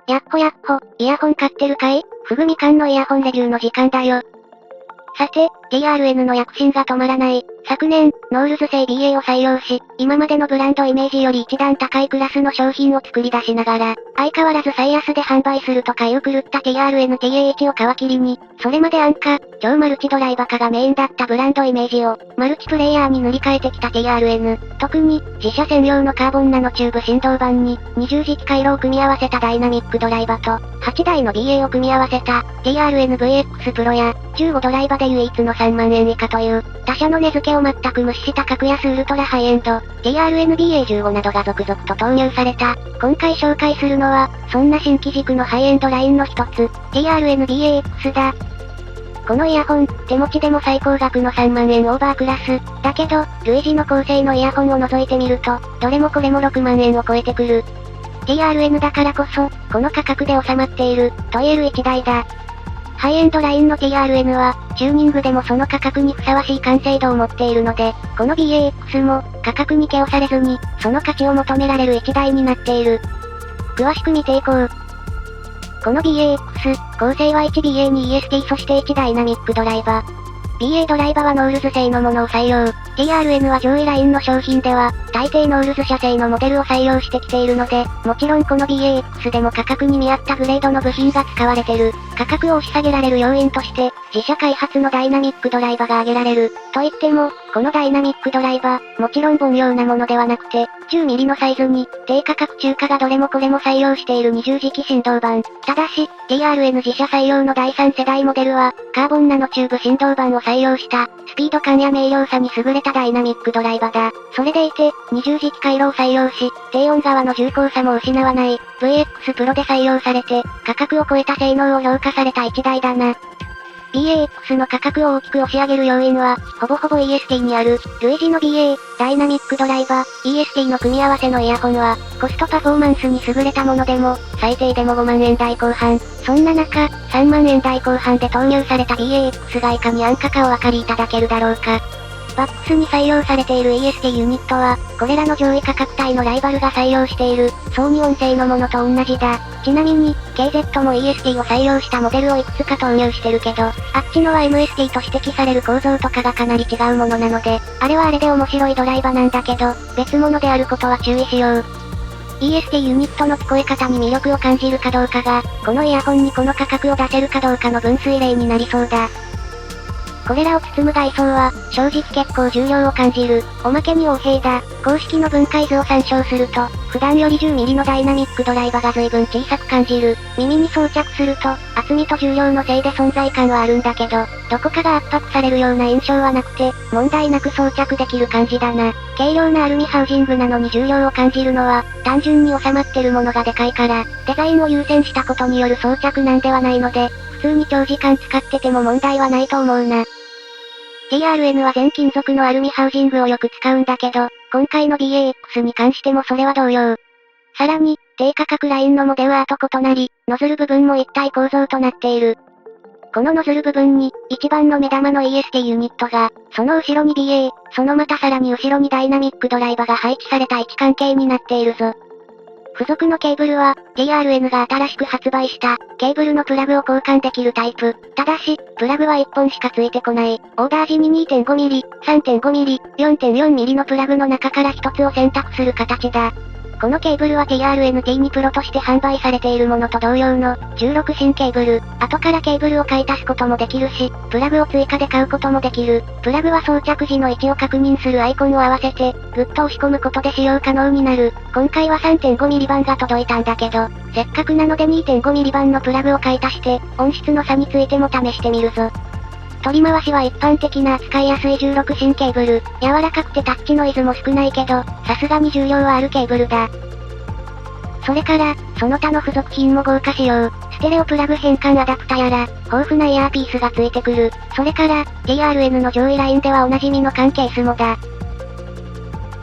やっほやっほ、イヤホン買ってるかい？ふぐみかんのイヤホンレビューの時間だよ。さて、TRN の躍進が止まらない。昨年、ノールズ製 BA を採用し、今までのブランドイメージより一段高いクラスの商品を作り出しながら、相変わらず最安で販売するとかいう狂った TRN-TAH を皮切りに、それまで安価、超マルチドライバー化がメインだったブランドイメージを、マルチプレイヤーに塗り替えてきた TRN。特に、自社専用のカーボンナノチューブ振動板に、20磁気回路を組み合わせたダイナミックドライバーと、8台の BA を組み合わせた、TRN-VX プロや、15ドライバーで唯一の3万円以下という、他社の値付けを全く無視した格安ウルトラハイエンド、TRN-BA15 などが続々と投入された。今回紹介するのは、そんな新機軸のハイエンドラインの一つ、TRN-BAX だ。このイヤホン、手持ちでも最高額の3万円オーバークラス。だけど、類似の構成のイヤホンを除いてみると、どれもこれも6万円を超えてくる。TRN だからこそ、この価格で収まっている、と言える一台だ。ハイエンドラインの TRN は、チューニングでもその価格にふさわしい完成度を持っているので、この BAX も、価格に気をされずに、その価値を求められる一台になっている。詳しく見ていこう。この BAX、構成は 1BA に EST そして1ダイナミックドライバー。BA ドライバーはノールズ製のものを採用。TRN は上位ラインの商品では、大抵ノールズ社製のモデルを採用してきているので、もちろんこの BAX でも価格に見合ったグレードの部品が使われてる。価格を押し下げられる要因として、自社開発のダイナミックドライバーが挙げられる。と言っても、このダイナミックドライバー、もちろん凡庸なものではなくて、10ミリのサイズに、低価格中華がどれもこれも採用している20磁気振動板。ただし、TRN 自社採用の第3世代モデルは、カーボンナノチューブ振動板を採用した、スピード感や明瞭さに優れたダイナミックドライバーだ。それでいて、20磁気回路を採用し、低音側の重厚さも失わない、VX プロで採用されて、価格を超えた性能を評価された一台だな。BAX の価格を大きく押し上げる要因は、ほぼほぼ EST にある、類似の BA、ダイナミックドライバー、EST の組み合わせのイヤホンは、コストパフォーマンスに優れたものでも、最低でも5万円台後半。そんな中、3万円台後半で投入された BAX がいかに安価かお分かりいただけるだろうか。バックスに採用されている EST ユニットは、これらの上位価格帯のライバルが採用している、ソニー音声のものと同じだ。ちなみに、KZ も EST を採用したモデルをいくつか投入してるけど、あっちのは MST と指摘される構造とかがかなり違うものなので、あれはあれで面白いドライバーなんだけど、別物であることは注意しよう。EST ユニットの聞こえ方に魅力を感じるかどうかが、このイヤホンにこの価格を出せるかどうかの分水嶺になりそうだ。これらを包む外装は、正直結構重量を感じる。おまけに横柄だ。公式の分解図を参照すると、普段より10ミリのダイナミックドライバーが随分小さく感じる。耳に装着すると、厚みと重量のせいで存在感はあるんだけど、どこかが圧迫されるような印象はなくて、問題なく装着できる感じだな。軽量なアルミハウジングなのに重量を感じるのは、単純に収まってるものがでかいから、デザインを優先したことによる装着なんではないので、普通に長時間使ってても問題はないと思うな。TRN は全金属のアルミハウジングをよく使うんだけど、今回の BAX に関してもそれは同様。さらに、低価格ラインのモデルアーと異なり、ノズル部分も一体構造となっている。このノズル部分に、一番の目玉の EST ユニットが、その後ろに BA、そのまたさらに後ろにダイナミックドライバーが配置された位置関係になっているぞ。付属のケーブルは、TRN が新しく発売した、ケーブルのプラグを交換できるタイプ。ただし、プラグは1本しか付いてこない。オーダー時に 2.5mm、3.5mm、4.4mm のプラグの中から1つを選択する形だ。このケーブルは TRN-T2 プロとして販売されているものと同様の、16芯ケーブル。後からケーブルを買い足すこともできるし、プラグを追加で買うこともできる。プラグは装着時の位置を確認するアイコンを合わせて、ぐっと押し込むことで使用可能になる。今回は 3.5mm 版が届いたんだけど、せっかくなので 2.5mm 版のプラグを買い足して、音質の差についても試してみるぞ。取り回しは一般的な扱いやすい16芯ケーブル。柔らかくてタッチノイズも少ないけど、さすがに重量はあるケーブルだ。それから、その他の付属品も豪華仕様。ステレオプラグ変換アダプタやら、豊富なイヤーピースがついてくる。それから、TRN の上位ラインではおなじみの缶ケースもだ。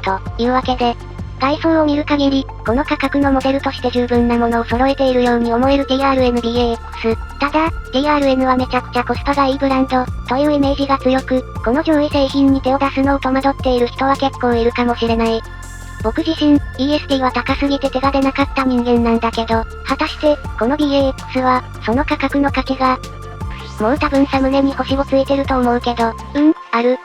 というわけで、外装を見る限り、この価格のモデルとして十分なものを揃えているように思える TRN-BAX。ただ、TRN はめちゃくちゃコスパがいいブランド、というイメージが強く、この上位製品に手を出すのを戸惑っている人は結構いるかもしれない。僕自身、EST は高すぎて手が出なかった人間なんだけど、果たして、この BAX は、その価格の価値が、もう多分サムネに星をついてると思うけど、ある。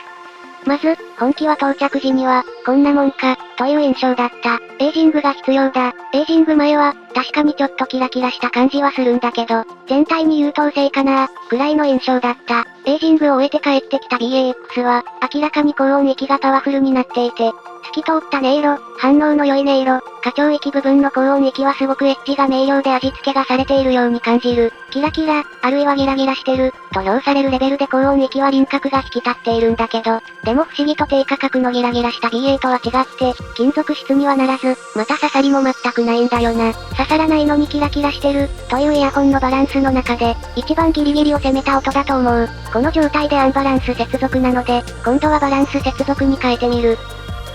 まず、本機は到着時には、こんなもんか、という印象だった。エイジングが必要だ。エイジング前は、確かにちょっとキラキラした感じはするんだけど、全体に優等生かなくらいの印象だった。エイジングを終えて帰ってきた BAX は、明らかに高音域がパワフルになっていて、透き通った音色、反応の良い音色、歌唱域部分の高音域はすごくエッジが明瞭で味付けがされているように感じる。キラキラ、あるいはギラギラしてる、と評されるレベルで高音域は輪郭が引き立っているんだけど、でも不思議と低価格のギラギラした BA とは違って、金属質にはならず、また刺さりも全くないんだよな。刺さらないのにキラキラしてる、というイヤホンのバランスの中で、一番ギリギリを攻めた音だと思う。この状態でアンバランス接続なので、今度はバランス接続に変えてみる。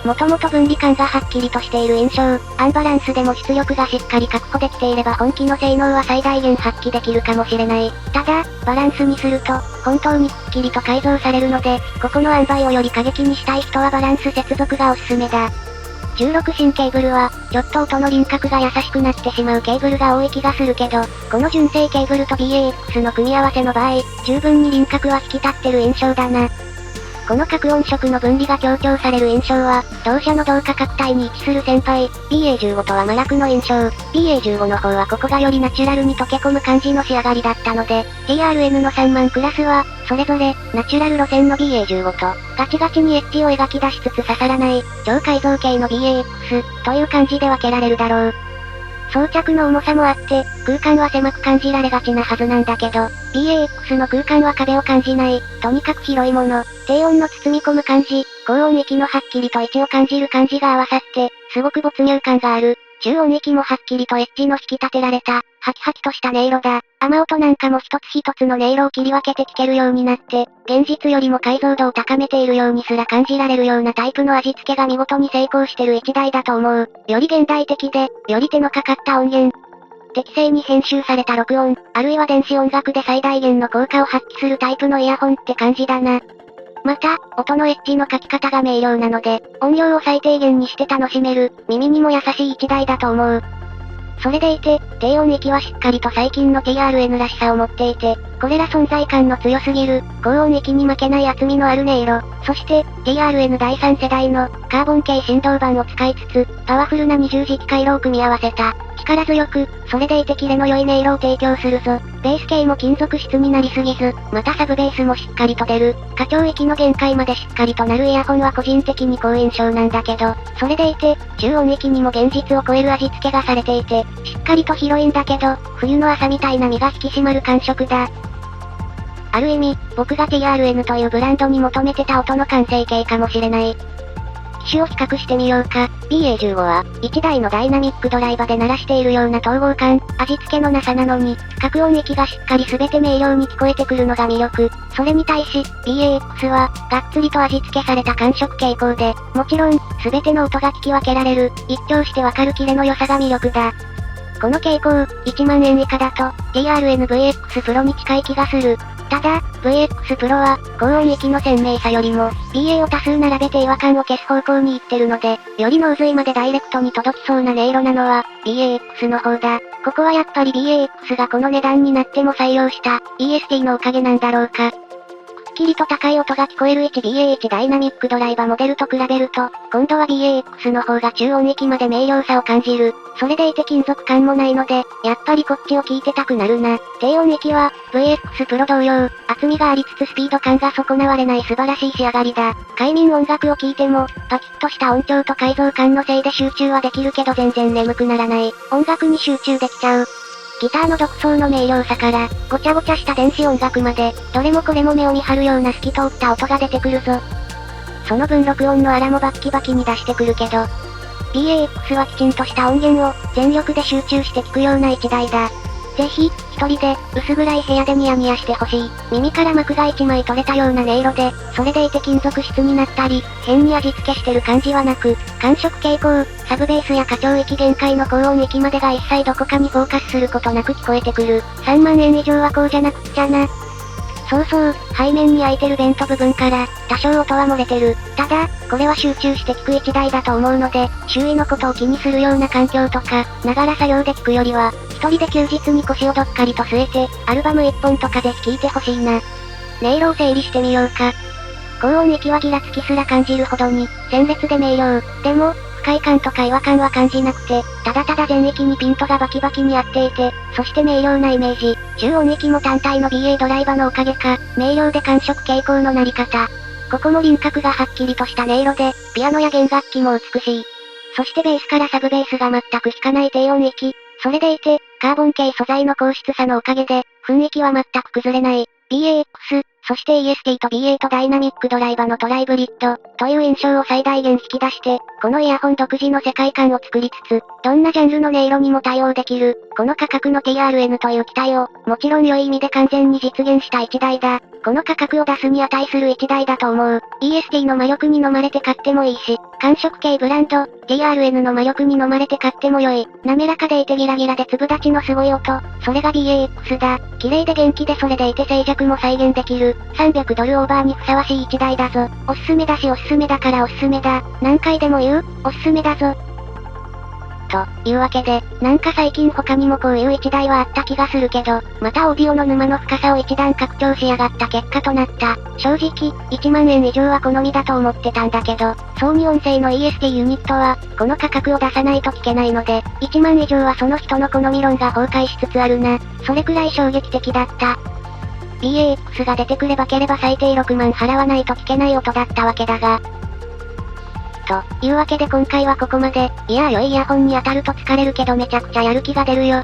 もともと分離感がはっきりとしている印象、アンバランスでも出力がしっかり確保できていれば本機の性能は最大限発揮できるかもしれない。ただ、バランスにすると、本当にくっきりと改造されるので、ここの塩梅をより過激にしたい人はバランス接続がおすすめだ。16芯ケーブルは、ちょっと音の輪郭が優しくなってしまうケーブルが多い気がするけど、この純正ケーブルと BAX の組み合わせの場合、十分に輪郭は引き立ってる印象だな。この各音色の分離が強調される印象は、同社の同価格帯に位置する先輩、BA15 とは真逆の印象。BA15 の方はここがよりナチュラルに溶け込む感じの仕上がりだったので、TRN の3万クラスは、それぞれ、ナチュラル路線の BA15 と、ガチガチにエッジを描き出しつつ刺さらない、超改造系の BAX、という感じで分けられるだろう。装着の重さもあって、空間は狭く感じられがちなはずなんだけど、BAX の空間は壁を感じない、とにかく広いもの、低音の包み込む感じ、高音域のはっきりと位置を感じる感じが合わさって、すごく没入感がある。中音域もはっきりとエッジの引き立てられた、ハキハキとした音色だ。雨音なんかも一つ一つの音色を切り分けて聴けるようになって、現実よりも解像度を高めているようにすら感じられるようなタイプの味付けが見事に成功してる一台だと思う。より現代的で、より手のかかった音源。適正に編集された録音、あるいは電子音楽で最大限の効果を発揮するタイプのイヤホンって感じだな。また、音のエッジの書き方が明瞭なので、音量を最低限にして楽しめる、耳にも優しい一台だと思う。それでいて、低音域はしっかりと最近の TRN らしさを持っていて、これら存在感の強すぎる、高音域に負けない厚みのある音色、そして、TRN 第3世代の、カーボン系振動板を使いつつ、パワフルな20磁気回路を組み合わせた、力強く、それでいてキレの良い音色を提供するぞ。ベース系も金属質になりすぎず、またサブベースもしっかりと出る。歌唱域の限界までしっかりとなるイヤホンは個人的に好印象なんだけど、それでいて、中音域にも現実を超える味付けがされていて、しっかりと広いんだけど、冬の朝みたいな身が引き締まる感触だ。ある意味、僕が TRN というブランドに求めてた音の完成形かもしれない。機種を比較してみようか。BA15 は、1台のダイナミックドライバで鳴らしているような統合感、味付けのなさなのに、各音域がしっかり全て明瞭に聞こえてくるのが魅力。それに対し、BAX は、がっつりと味付けされた感触傾向で、もちろん、全ての音が聞き分けられる、一聴してわかるキレの良さが魅力だ。この傾向、1万円以下だと、TRN VX Pro に近い気がする。ただ、VX Pro は、高音域の鮮明さよりも、BA を多数並べて違和感を消す方向に行ってるので、より脳髄までダイレクトに届きそうな音色なのは、BAX の方だ。ここはやっぱり BAX がこの値段になっても採用した、EST のおかげなんだろうか。くっきりと高い音が聞こえる 1BA1 ダイナミックドライバモデルと比べると、今度は BAX の方が中音域まで明瞭さを感じる。それでいて金属感もないので、やっぱりこっちを聞いてたくなるな。低音域は、VX Pro 同様、厚みがありつつスピード感が損なわれない素晴らしい仕上がりだ。快眠音楽を聴いても、パキッとした音調と改造感のせいで集中はできるけど全然眠くならない。音楽に集中できちゃう。ギターの独創の明瞭さから、ごちゃごちゃした電子音楽まで、どれもこれも目を見張るような透き通った音が出てくるぞ。その分録音のアラもバッキバキに出してくるけど、BAX はきちんとした音源を、全力で集中して聞くような一台だ。ぜひ、一人で、薄暗い部屋でニヤニヤしてほしい。耳から膜が一枚取れたような音色で、それでいて金属質になったり、変に味付けしてる感じはなく、感触傾向、サブベースや歌唱域限界の高音域までが一切どこかにフォーカスすることなく聞こえてくる。3万円以上はこうじゃなくっちゃな。そうそう、背面に開いてるベント部分から、多少音は漏れてる。ただ、これは集中して聞く1台だと思うので、周囲のことを気にするような環境とか、ながら作業で聞くよりは、一人で休日に腰をどっかりと据えて、アルバム1本とかぜひ聴いてほしいな。音色を整理してみようか。高音域はギラつきすら感じるほどに、鮮烈で明瞭。でも、不快感とか違和感は感じなくて、ただただ全域にピントがバキバキに合っていて、そして明瞭なイメージ。中音域も単体の BA ドライバのおかげか、明瞭で感触傾向のなり方。ここも輪郭がはっきりとした音色で、ピアノや弦楽器も美しい。そしてベースからサブベースが全く弾かない低音域。それでいて、カーボン系素材の硬質さのおかげで、雰囲気は全く崩れない。BAX、そして EST と BA とダイナミックドライバのトライブリッド、という印象を最大限引き出して、このイヤホン独自の世界観を作りつつ、どんなジャンルの音色にも対応できる、この価格の TRN という機体を、もちろん良い意味で完全に実現した一台だ。この価格を出すに値する一台だと思う。EST の魔力に飲まれて買ってもいいし、感触系ブランド、TRN の魔力に飲まれて買っても良い。滑らかでいてギラギラで粒立ちのすごい音、それが BAX だ。綺麗で元気でそれでいて静寂も再現できる。300ドルオーバーにふさわしい一台だぞ。おすすめだしおすすめだからおすすめだ。何回でも言う、おすすめだぞ。というわけで、なんか最近他にもこういう一台はあった気がするけど、またオーディオの沼の深さを一段拡張しやがった結果となった。正直、1万円以上は好みだと思ってたんだけど、ソーニ音声の EST ユニットは、この価格を出さないと聞けないので、1万以上はその人の好み論が崩壊しつつあるな。それくらい衝撃的だった。BAX が出てくればければ最低6万払わないと聞けない音だったわけだが。というわけで今回はここまで。いやー良いイヤホンに当たると疲れるけどめちゃくちゃやる気が出るよ。